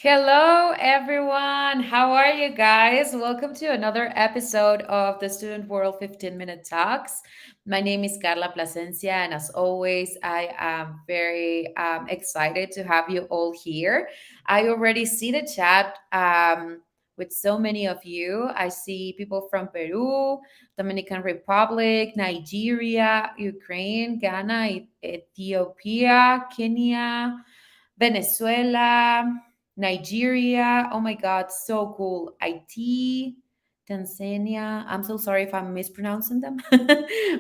Hello, everyone. How are you guys? Welcome to another episode of the Student World 15-Minute Talks. My name is Carla Plasencia, and as always, I am very excited to have you all here. I already see the chat with so many of you. I see people from Peru, Dominican Republic, Nigeria, Ukraine, Ghana, Ethiopia, Kenya. Venezuela, Nigeria. Oh my God, so cool. Haiti, Tanzania. I'm so sorry if I'm mispronouncing them.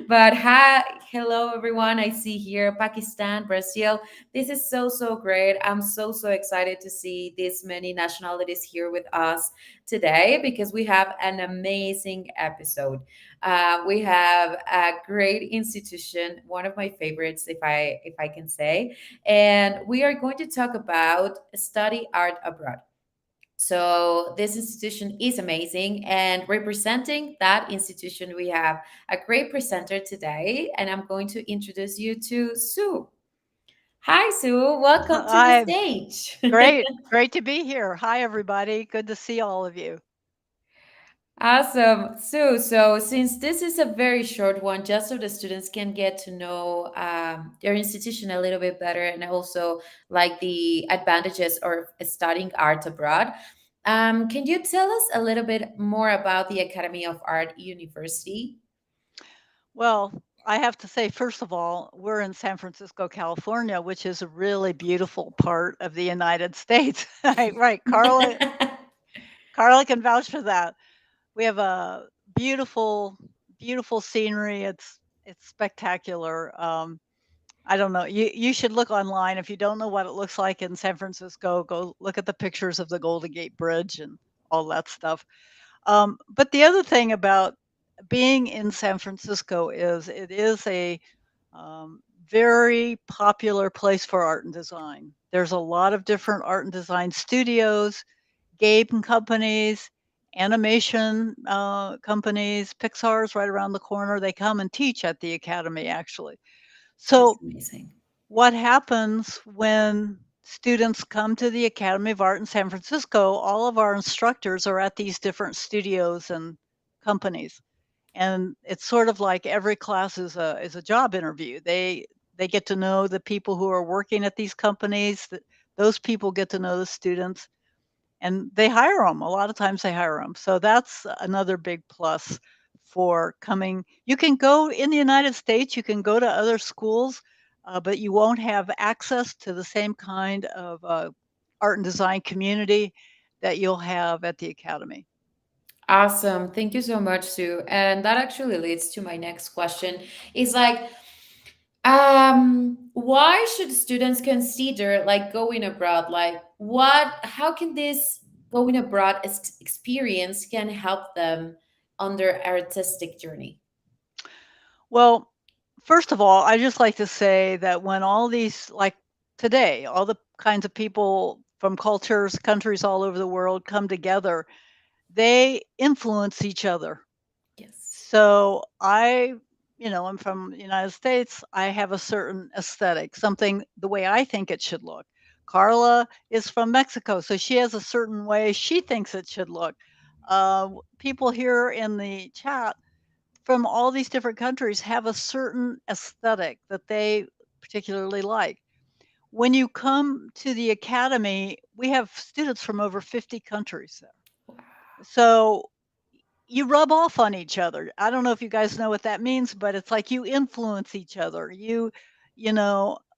But hi, hello everyone. I see here Pakistan, Brazil. This is so great. I'm so excited to see this many nationalities here with us today because we have an amazing episode. We have a great institution, one of my favorites, if I can say, and we are going to talk about study art abroad. So this institution is amazing, and representing that institution, we have a great presenter today, and I'm going to introduce you to Sue. Hi, Sue. Welcome to the Hi, stage. great to be here. Hi, everybody. Good to see all of you. Awesome. So since this is a very short one, just so the students can get to know their institution a little bit better and also like the advantages of studying art abroad, can you tell us a little bit more about the Academy of Art University? Well, I have to say, first of all, we're in San Francisco, California, which is a really beautiful part of the United States. Right, Carla can vouch for that. We have a beautiful, beautiful scenery. It's spectacular. I don't know. You should look online if you don't know what it looks like in San Francisco. Go look at the pictures of the Golden Gate Bridge and all that stuff. But the other thing about being in San Francisco is it is a very popular place for art and design. There's a lot of different art and design studios, game companies, animation companies. Pixar's right around the corner. They come and teach at the academy, actually. That's So amazing. what happens when students come to the Academy of Art in San Francisco? All of our instructors are at these different studios and companies. And it's sort of like every class is a job interview. They get to know the people who are working at these companies. Those people get to know the students, and they hire them. A lot of times they hire them. So that's another big plus for coming. You can go in the United States, you can go to other schools, but you won't have access to the same kind of art and design community that you'll have at the academy. Awesome. Thank you so much, Sue. And that actually leads to my next question. Is like, why should students consider like going abroad? Like, how can this going abroad experience can help them on their artistic journey? Well, first of all, I just like to say that when all these, like today, all the kinds of people from cultures, countries all over the world come together, they influence each other. Yes. So I'm from the United States. I have a certain aesthetic, something the way I think it should look. Carla is from Mexico, so she has a certain way she thinks it should look. People here in the chat from all these different countries have a certain aesthetic that they particularly like. When you come to the academy, we have students from over 50 countries there. So you rub off on each other. I don't know if you guys know what that means, but it's like you influence each other.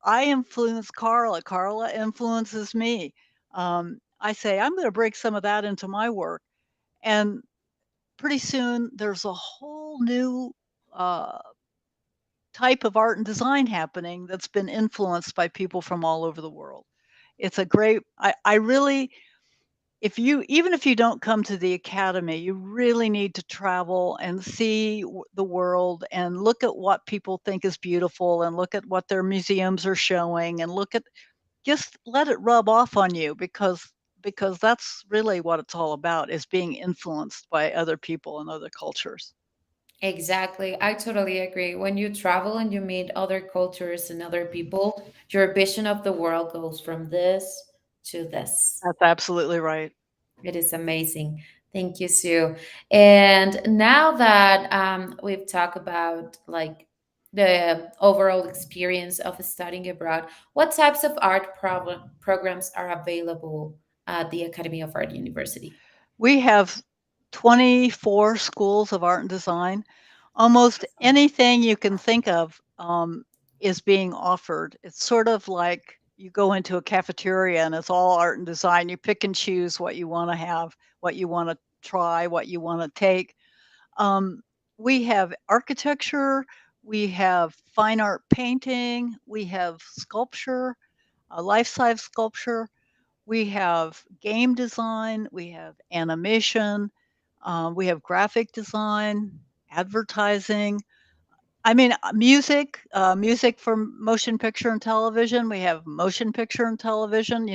I influence Carla. Carla influences me. I say, I'm going to break some of that into my work. And pretty soon there's a whole new uh, type of art and design happening that's been influenced by people from all over the world. It's a great, I really, if you even if you don't come to the academy, you really need to travel and see the world and look at what people think is beautiful and look at what their museums are showing and look at just let it rub off on you because that's really what it's all about is being influenced by other people and other cultures. Exactly. I totally agree. When you travel and you meet other cultures and other people, your vision of the world goes from this to this. That's absolutely right. It is amazing. Thank you, Sue. And now that we've talked about like the overall experience of studying abroad, what types of art programs are available at the Academy of Art University? We have 24 schools of art and design. Almost anything you can think of is being offered. It's sort of like you go into a cafeteria and it's all art and design. You pick and choose what you want to have, what you want to try, what you want to take. Um, we have architecture, we have fine art painting, we have sculpture, life size sculpture. We have game design, we have animation, we have graphic design, advertising. I mean, music for motion picture and television. We have motion picture and television.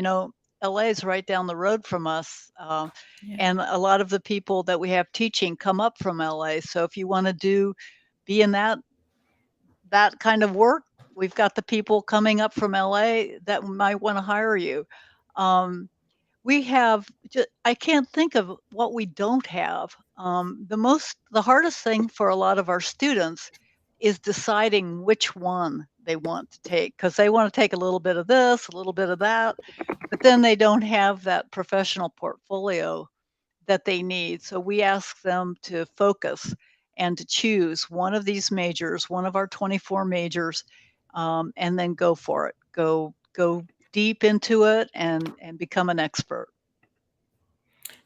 LA is right down the road from us. Yeah. And a lot of the people that we have teaching come up from LA. So if you want to be in that kind of work, we've got the people coming up from LA that might want to hire you. Um, we have I can't think of what we don't have. The hardest thing for a lot of our students is deciding which one they want to take because they want to take a little bit of this, a little bit of that, but then they don't have that professional portfolio that they need. So we ask them to focus and to choose one of these majors, one of our 24 majors, and then go for it. Go deep into it and become an expert.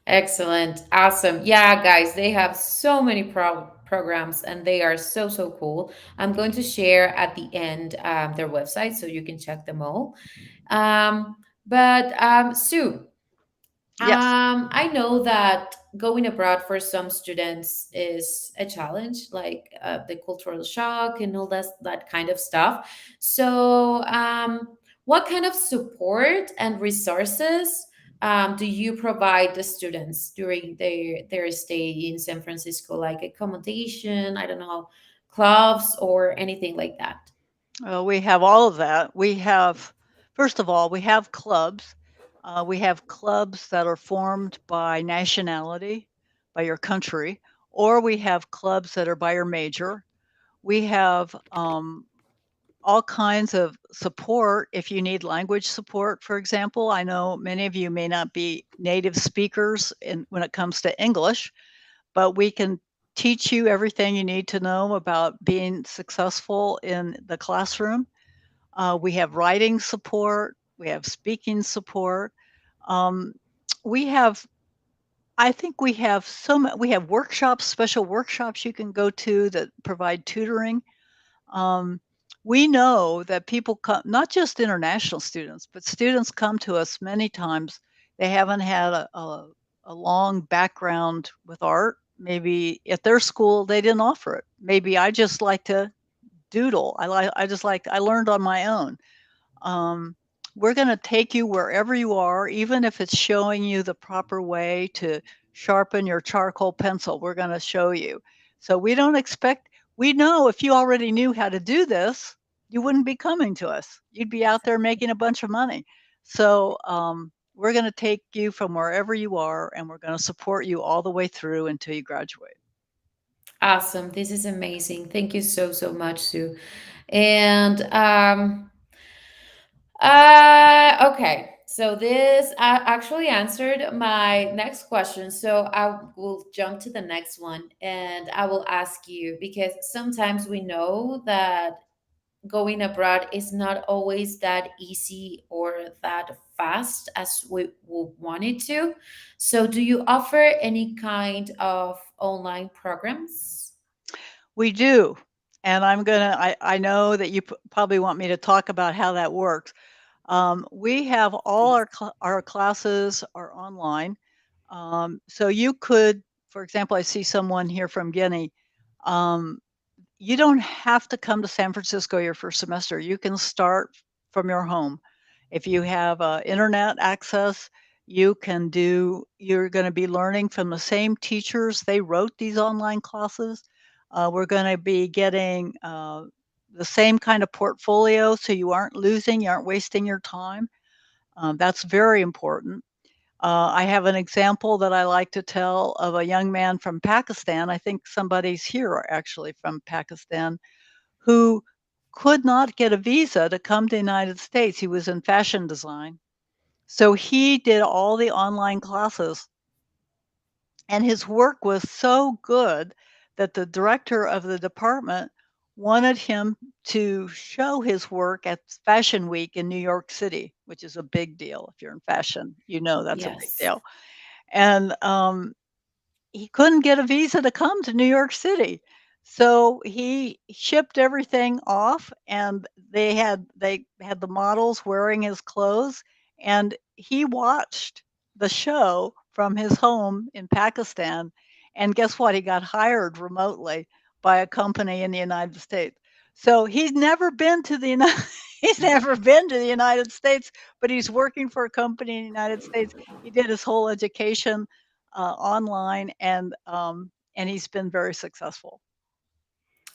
Excellent. Awesome. Yeah, guys, they have so many programs and they are so, so cool. I'm going to share at the end their website so you can check them all. But Sue, Yes. I know that going abroad for some students is a challenge, like the cultural shock and all that kind of stuff. So, what kind of support and resources do you provide the students during their stay in San Francisco, like accommodation, I don't know, clubs or anything like that? We have all of that. First of all, we have clubs. We have clubs that are formed by nationality, by your country, or we have clubs that are by your major. We have all kinds of support if you need language support, for example. I know many of you may not be native speakers when it comes to English, but we can teach you everything you need to know about being successful in the classroom. We have writing support. We have speaking support. Um, we have, I think we have we have workshops, special workshops you can go to that provide tutoring. Um, we know that people come, not just international students, but students come to us many times. They haven't had a long background with art. Maybe at their school they didn't offer it. Maybe I just like to doodle. I learned on my own. Um, we're going to take you wherever you are, even if it's showing you the proper way to sharpen your charcoal pencil. We're going to show you. So we don't expect, we know if you already knew how to do this, you wouldn't be coming to us. You'd be out there making a bunch of money. So we're going to take you from wherever you are and we're going to support you all the way through until you graduate. Awesome. This is amazing. Thank you so, so much, Sue. And okay. So this actually answered my next question. So I will jump to the next one and I will ask you, because sometimes we know that going abroad is not always that easy or that fast as we would want it to. So do you offer any kind of online programs? We do, and I know that you probably want me to talk about how that works. We have all Please. our classes are online. So you could, for example, I see someone here from Guinea. Um, you don't have to come to San Francisco your first semester. You can start from your home. If you have internet access, you're going to be learning from the same teachers. They wrote these online classes. We're going to be getting the same kind of portfolio so you aren't wasting your time. That's very important. I have an example that I like to tell of a young man from Pakistan. I think somebody's here actually from Pakistan who could not get a visa to come to the United States. He was in fashion design. So he did all the online classes, and his work was so good that the director of the department wanted him to show his work at Fashion Week in New York City, which is a big deal. If you're in fashion, you know that's a big Yes. deal. And he couldn't get a visa to come to New York City. So he shipped everything off and they had the models wearing his clothes and he watched the show from his home in Pakistan, and guess what? He got hired remotely by a company in the United States. So he's never been to the United he's never been to the United States, but he's working for a company in the United States. He did his whole education online, and he's been very successful.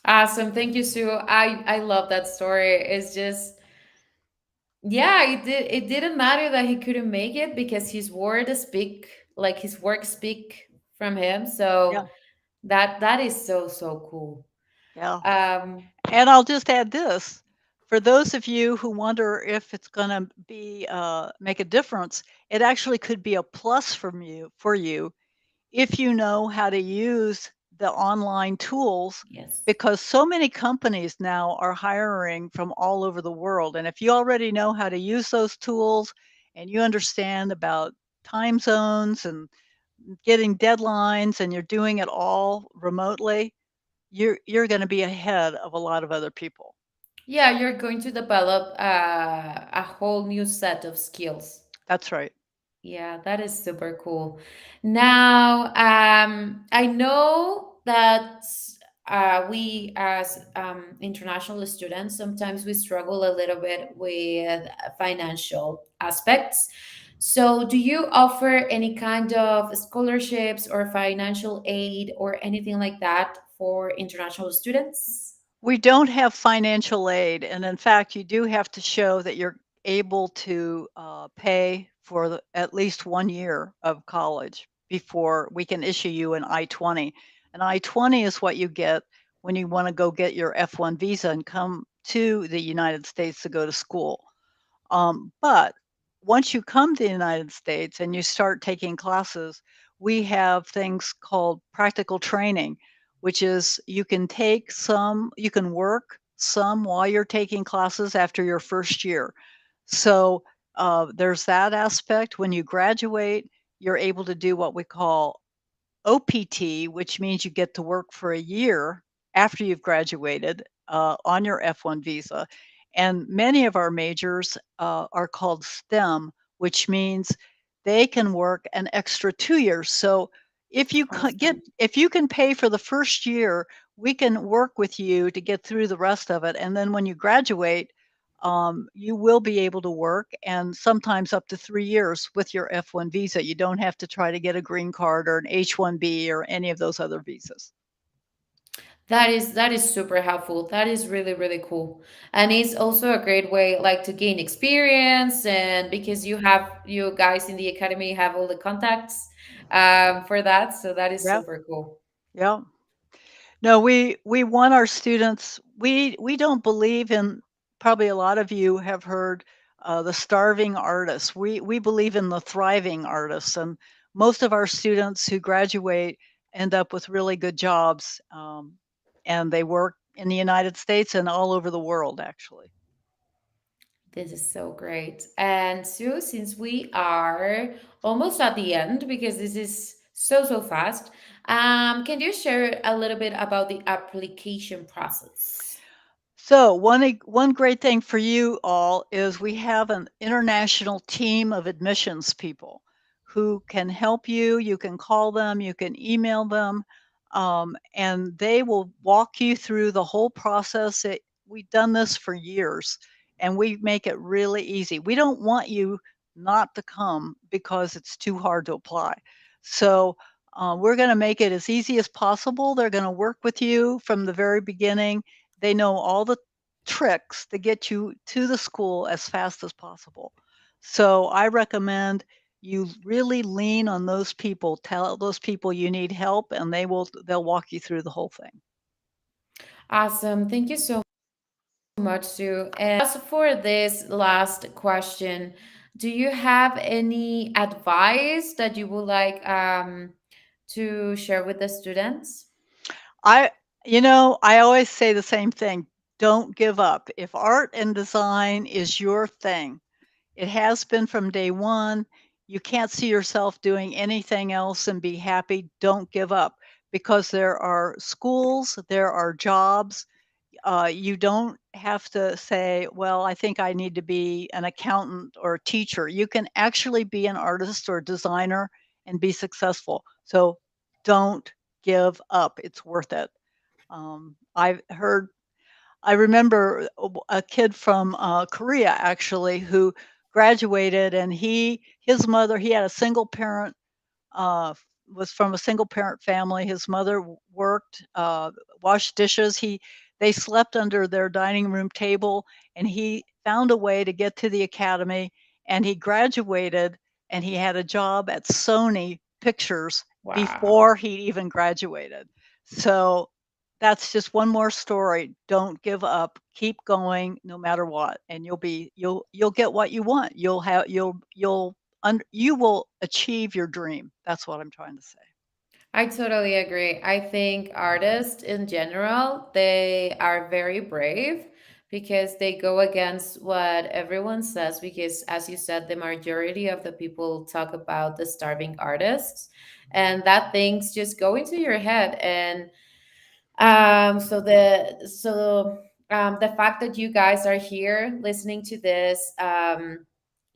Awesome. Thank you, Sue. I love that story. It's just, yeah, it didn't matter that he couldn't make it because his word speak, like his work speak from him. Yeah, So that is so so cool. yeah. Um And I'll just add this: for those of you who wonder if it's going to be make a difference, it actually could be a plus for you if you know how to use the online tools, yes. because so many companies now are hiring from all over the world. And if you already know how to use those tools and you understand about time zones and getting deadlines and you're doing it all remotely, you're going to be ahead of a lot of other people. Yeah, you're going to develop a whole new set of skills. That's right. Yeah, that is super cool. Now, I know that we as international students sometimes we struggle a little bit with financial aspects. So, do you offer any kind of scholarships or financial aid or anything like that for international students? We don't have financial aid, and in fact, you do have to show that you're able to pay for at least 1 year of college before we can issue you an I-20. An I-20 is what you get when you want to go get your F-1 visa and come to the United States to go to school. But once you come to the United States and you start taking classes, we have things called practical training, which is you can work some while you're taking classes after your first year. So there's that aspect. When you graduate, you're able to do what we call OPT, which means you get to work for a year after you've graduated on your F1 visa. And many of our majors are called STEM, which means they can work an extra 2 years. So Awesome. if you can pay for the first year, we can work with you to get through the rest of it. And then when you graduate, you will be able to work, and sometimes up to 3 years with your F1 visa. You don't have to try to get a green card or an H-1B or any of those other visas. That is super helpful. That is really really cool, and it's also a great way like to gain experience, and because you guys in the academy have all the contacts for that, so that is Yeah, super cool. yeah. No, we want our students. We don't believe in. Probably a lot of you have heard. the starving artists. We believe in the thriving artists, and most of our students who graduate end up with really good jobs, and they work in the United States and all over the world, actually. This is so great. And Sue, since we are almost at the end, because this is so, so fast, can you share a little bit about the application process? So one great thing for you all is we have an international team of admissions people who can help you. You can call them, you can email them, and they will walk you through the whole process. We've done this for years, and we make it really easy. We don't want you not to come because it's too hard to apply. So we're going to make it as easy as possible. They're going to work with you from the very beginning. They know all the tricks to get you to the school as fast as possible. So I recommend you really lean on those people. Tell those people you need help, and they'll walk you through the whole thing. Awesome. Thank you so much, Sue. And as for this last question, do you have any advice that you would like to share with the students? I I always say the same thing. Don't give up. If art and design is your thing, it has been from day one. You can't see yourself doing anything else and be happy. Don't give up because there are schools, there are jobs. You don't have to say, well, I think I need to be an accountant or a teacher. You can actually be an artist or designer and be successful. So don't give up. It's worth it. I've heard I remember a kid from, Korea actually who graduated, and his mother he had a single parent, was from a single parent family. His mother worked, washed dishes. They slept under their dining room table, and he found a way to get to the academy, and he graduated, and he had a job at Sony Pictures Wow. before he even graduated. So that's just one more story. Don't give up. Keep going no matter what, and you'll get what you want. You will achieve your dream. That's what I'm trying to say. I totally agree. I think artists in general, they are very brave because they go against what everyone says because as you said, the majority of the people talk about the starving artists and that things just go into your head and the fact that you guys are here listening to this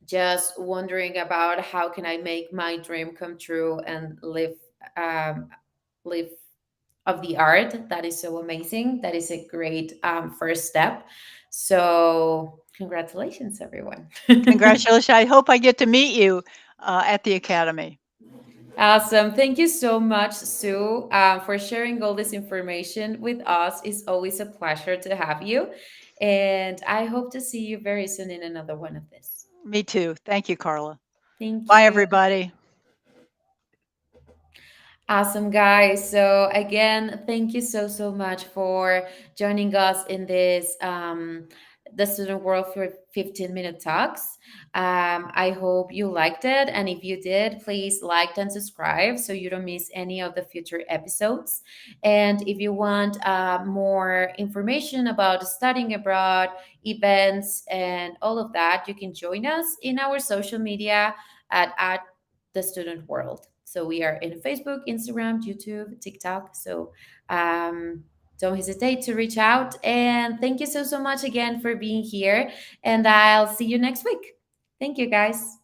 just wondering about how can I make my dream come true and um, live of the art. That is so amazing. That is a great first step. So, congratulations, everyone. Congratulations. I hope I get to meet you at the academy. Awesome. Thank you so much, Sue, for sharing all this information with us. It's always a pleasure to have you. And I hope to see you very soon in another one of this. Me too. Thank you, Carla. Thank Bye, you. everybody. Awesome, guys. So, again, thank you so, so much for joining us in this the Student World for 15-minute talks. I hope you liked it. And if you did, please like and subscribe so you don't miss any of the future episodes. And if you want more information about studying abroad, events, and all of that, you can join us in our social media at the student world. So we are in Facebook, Instagram, YouTube, TikTok. So um, don't hesitate to reach out. And thank you so, so much again for being here. And I'll see you next week. Thank you, guys.